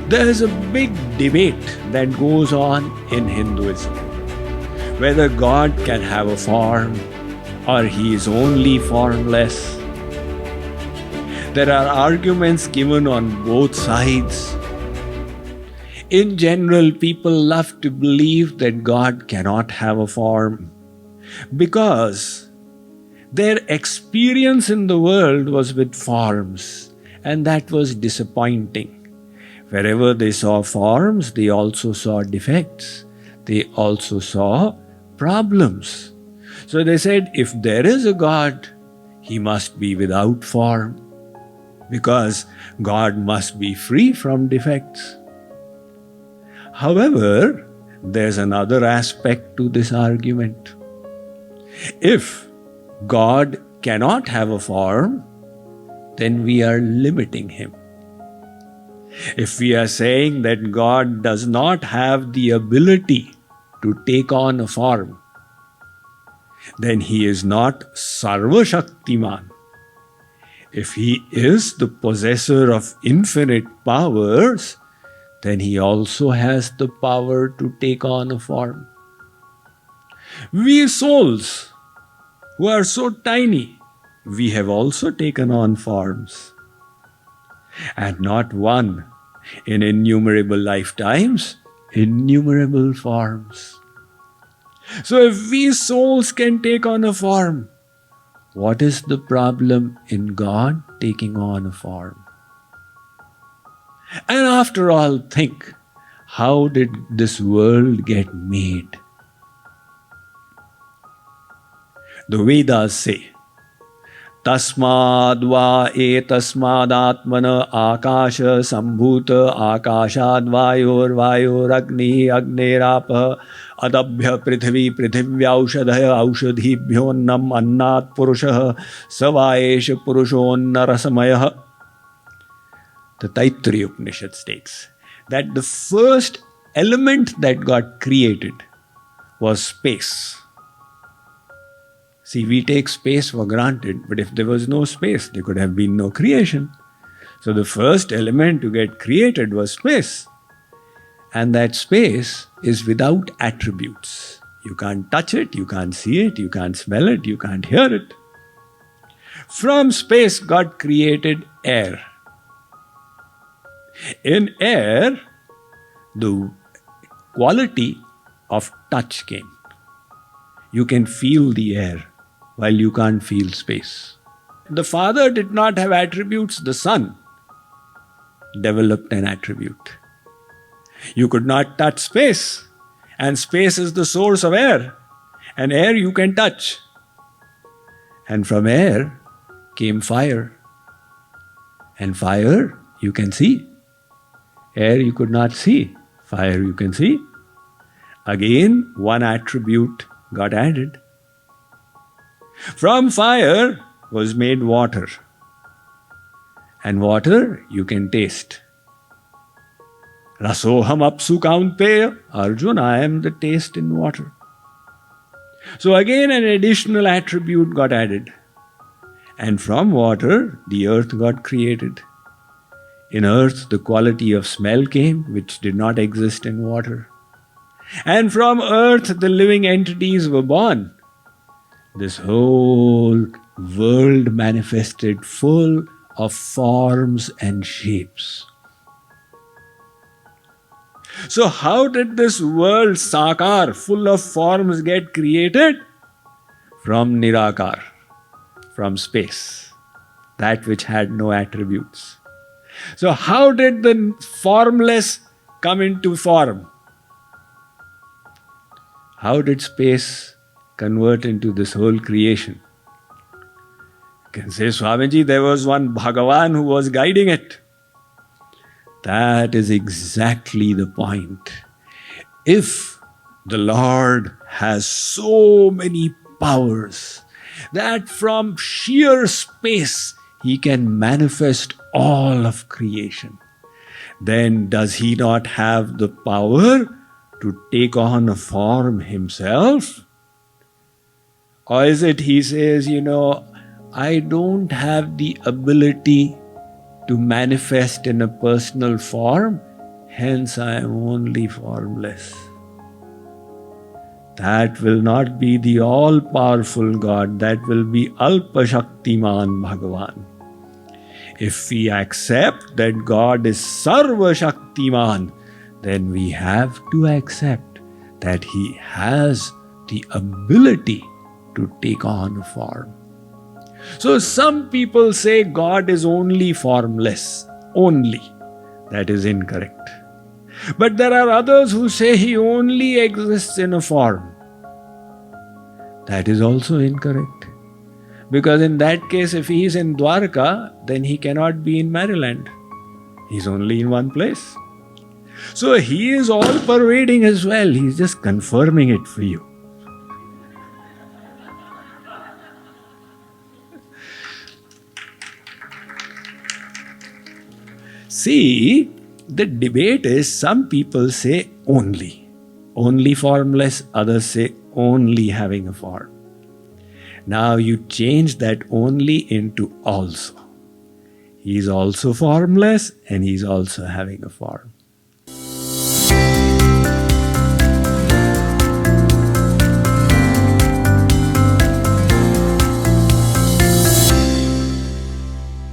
There is a big debate that goes on in Hinduism, whether God can have a form or he is only formless. There are arguments given on both sides. In general, people love to believe that God cannot have a form because their experience in the world was with forms, and that was disappointing. Wherever they saw forms, they also saw defects. They also saw problems. So they said, if there is a God, he must be without form, because God must be free from defects. However, there's another aspect to this argument. If God cannot have a form, then we are limiting him. If we are saying that God does not have the ability to take on a form, then he is not Sarva Shaktiman. If he is the possessor of infinite powers, then he also has the power to take on a form. We souls, who are so tiny, we have also taken on forms. And not one, in innumerable lifetimes, innumerable forms. So if we souls can take on a form, what is the problem in God taking on a form? And after all, think, how did this world get made? The Vedas say, Tasmad va etasmad atmana akasha sambhuta akashad vayor agni agnerapa adabhya prithvi prithivyaaushadhaya aushadhibhyonnam annat purushah savaesha purushonnarasamayah. The Taittiriya Upanishad states that the first element that got created was space. See, we take space for granted, but if there was no space, there could have been no creation. So the first element to get created was space. And that space is without attributes. You can't touch it, you can't see it, you can't smell it, you can't hear it. From space, God created air. In air, the quality of touch came. You can feel the air while you can't feel space. The Father did not have attributes, the Son developed an attribute. You could not touch space, and space is the source of air, and air you can touch. And from air came fire, and fire you can see. Air you could not see, fire you can see. Again, one attribute got added. From fire was made water, and water you can taste. Rasoham apsu kaunteya, Arjun, I am the taste in water. So again an additional attribute got added. And from water, the earth got created. In earth, the quality of smell came, which did not exist in water. And from earth, the living entities were born. This whole world manifested full of forms and shapes. So how did this world, sakar, full of forms, get created? From nirakar, from space, that which had no attributes. So how did the formless come into form? How did space convert into this whole creation? You can say, Swamiji, there was one Bhagavan who was guiding it. That is exactly the point. If the Lord has so many powers that from sheer space he can manifest all of creation, then does he not have the power to take on a form himself? Or is it he says, I don't have the ability to manifest in a personal form, hence I am only formless. That will not be the all-powerful God, that will be Alpa-Shaktiman Bhagavan. If we accept that God is Sarva-Shaktiman, then we have to accept that He has the ability to take on a form. So some people say God is only formless, only. That is incorrect. But there are others who say He only exists in a form. That is also incorrect. Because in that case, if He is in Dwarka, then He cannot be in Maryland. He is only in one place. So He is all pervading as well. He is just confirming it for you. See, the debate is some people say only formless, others say only having a form. Now you change that only into also. He is also formless and He is also having a form.